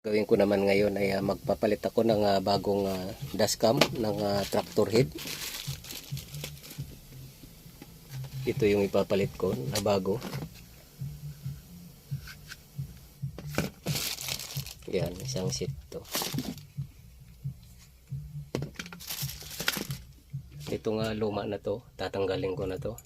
Gawin ko naman ngayon ay magpapalit ako ng bagong dashcam ng tractor head. Ito yung ipapalit ko na bago. Yan, isang set to. Ito nga luma na to, tatanggalin ko na to.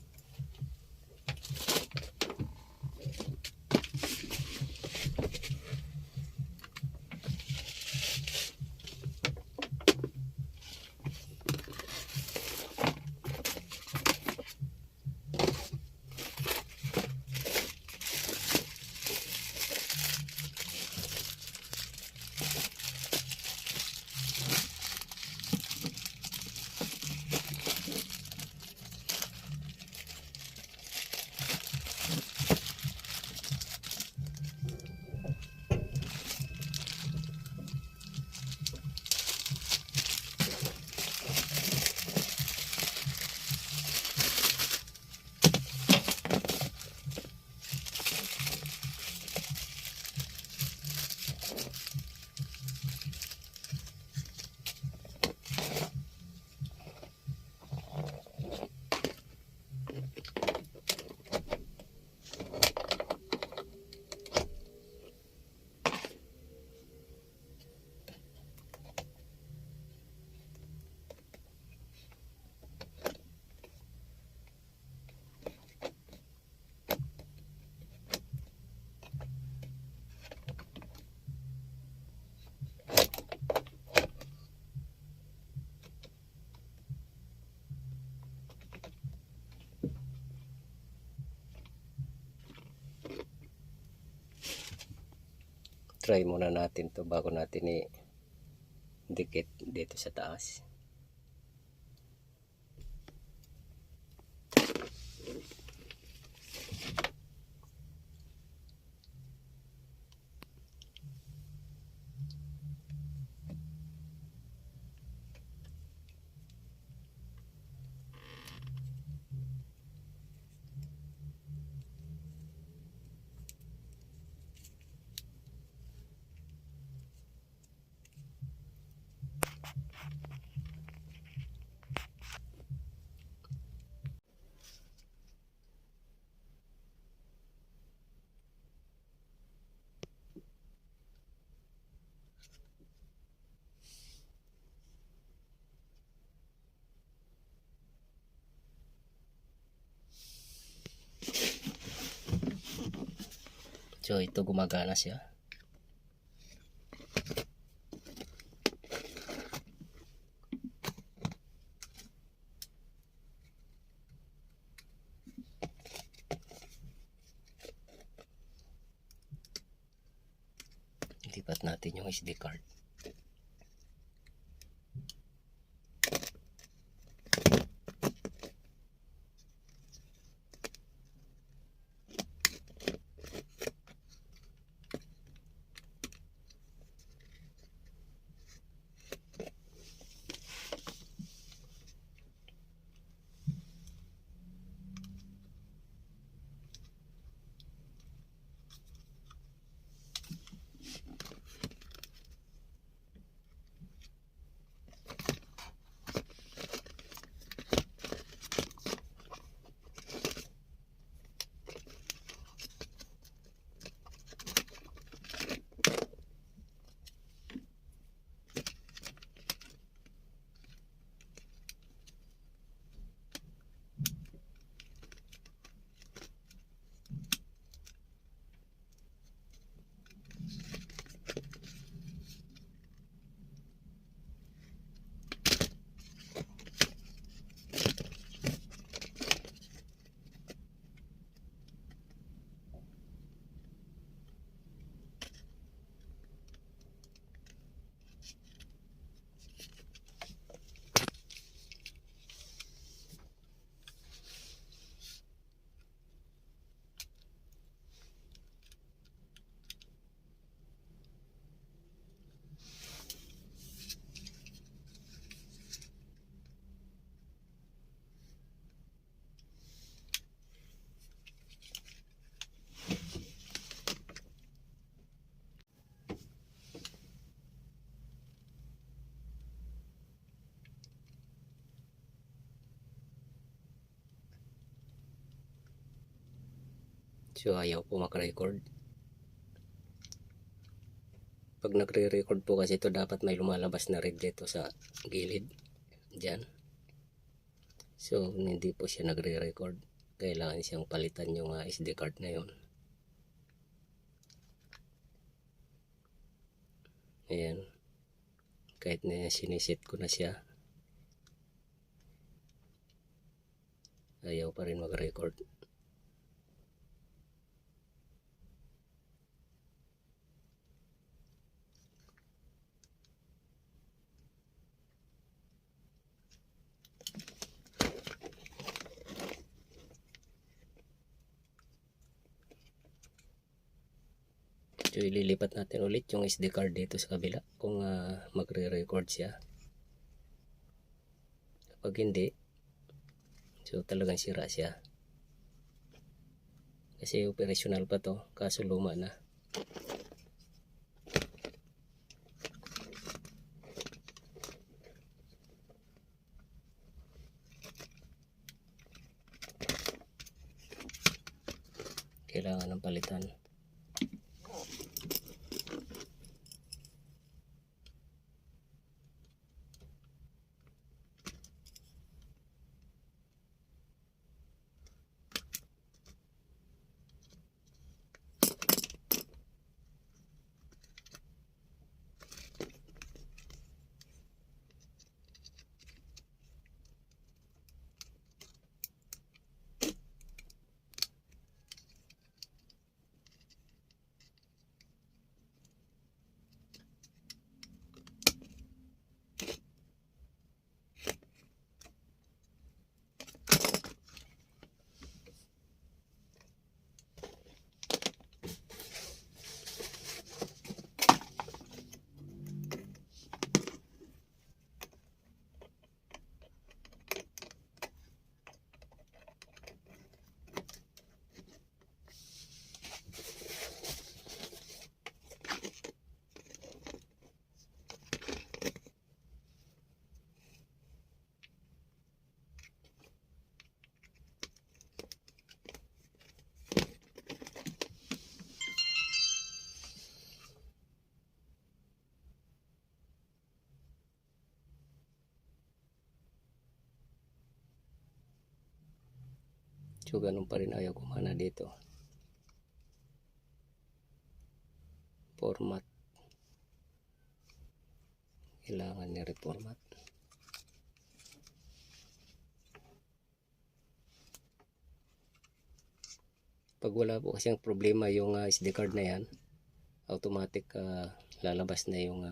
Try muna natin to bago natin i-dikit dito sa taas. So ito gumagana siya. Lipat natin yung SD card. So ayaw po mag-record. Pag nagre-record po kasi ito, dapat may lumalabas na red dito sa gilid. Diyan. So hindi po siya nagre-record. Kailangan siyang palitan yung SD card na yun. Ayan. Kahit na siniset ko na siya, ayaw pa rin mag-record. So ililipat natin ulit yung SD card dito sa kabila kung magre-record siya. Kapag hindi, so talagang sira siya. Kasi operational pa to, kaso luma na. Kailangan ng palitan. So ganun pa rin, ayaw gumana dito. Format. Kailangan ni-reformat. Pag wala po kasing problema yung SD card na yan, automatic lalabas na yung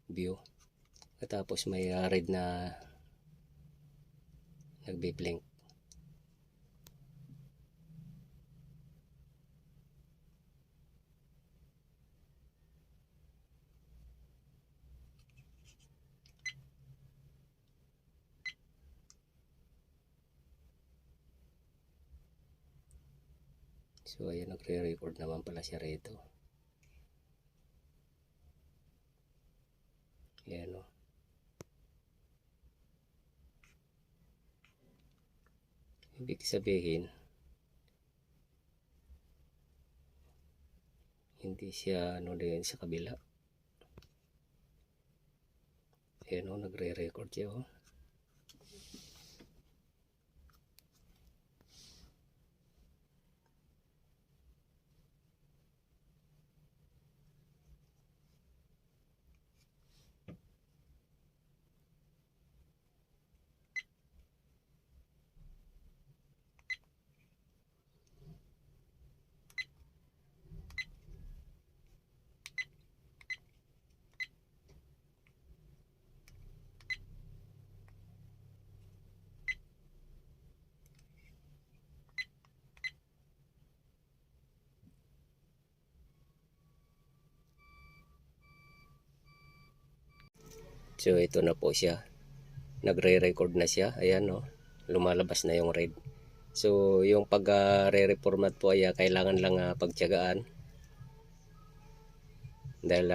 view. Tapos may red na nagbi-blink. So ayan, nagre-record naman pala siya rito. Ayan o. Ibig sabihin, hindi siya ano din sa kabila. Ayan o, nagre-record siya o. So ito na po siya. Nagre-record na siya. Ayan o. Lumalabas na yung red. So yung pag-re-reformat po ay kailangan lang pagtiyagaan. Dahil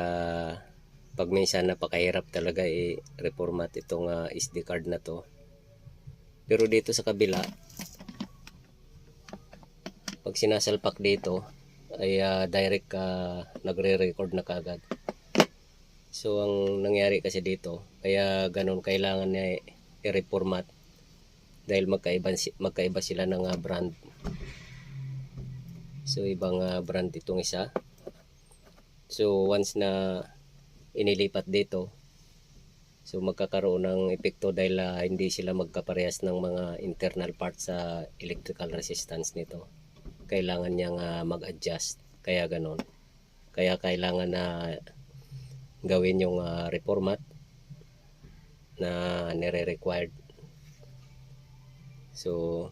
pag minsan napakahirap talaga i-reformat itong SD card na to. Pero dito sa kabila, pag sinasalpak dito ay direct nagre-record na kagad. So ang nangyari kasi dito, kaya ganun kailangan na i-reformat dahil magkaiba sila ng brand. So ibang brand itong isa. So once na inilipat dito, so magkakaroon ng epekto dahil hindi sila magkaparehas ng mga internal parts sa electrical resistance nito. Kailangan niyang mag-adjust, kaya ganun. Kaya kailangan na gawin yung reformat na nire-required. So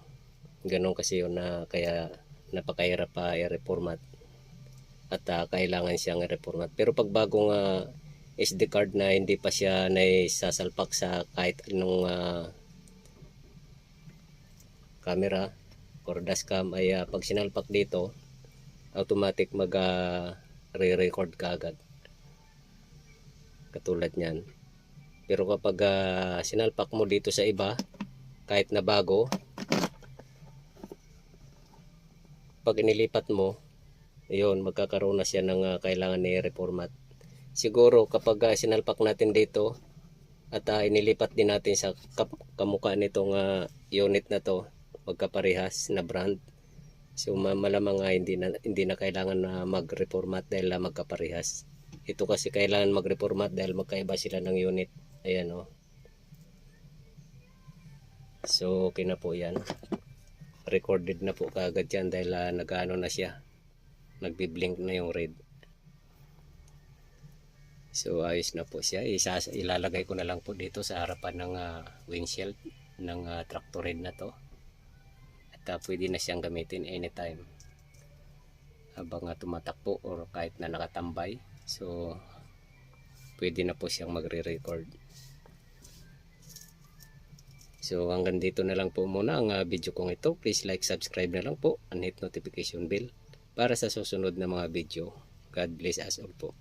ganun kasi yun na kaya napakahirap pa i-reformat at kailangan siyang i-reformat. Pero pag bagong SD card na hindi pa siya naisasalpak sa kahit anong camera or dashcam ay pag sinalpak dito automatic mag re-record ka agad katulad nyan. Pero kapag sinalpak mo dito sa iba kahit na bago, pag inilipat mo, yun, magkakaroon na siya ng kailangan ni reformat. Siguro kapag sinalpak natin dito at inilipat din natin sa kamukha nitong unit na to, magkaparehas na brand, so malamang hindi na kailangan na mag-reformat dahil magkaparehas. Ito kasi kailangan mag-reformat dahil magkaiba sila ng unit. Ayan o. So okay na po yan. Recorded na po kaagad yan dahil nag-ano na siya, nagbi-blink na yung red. So ayos na po siya. Ilalagay ko na lang po dito sa harapan ng windshield ng tractor red na to. At pwede na siyang gamitin anytime habang tumatakbo or kahit na nakatambay. So pwede na po siyang magre-record. So hanggang dito na lang po muna ang video kong ito. Please like, subscribe na lang po and hit notification bell para sa susunod na mga video. God bless us all po.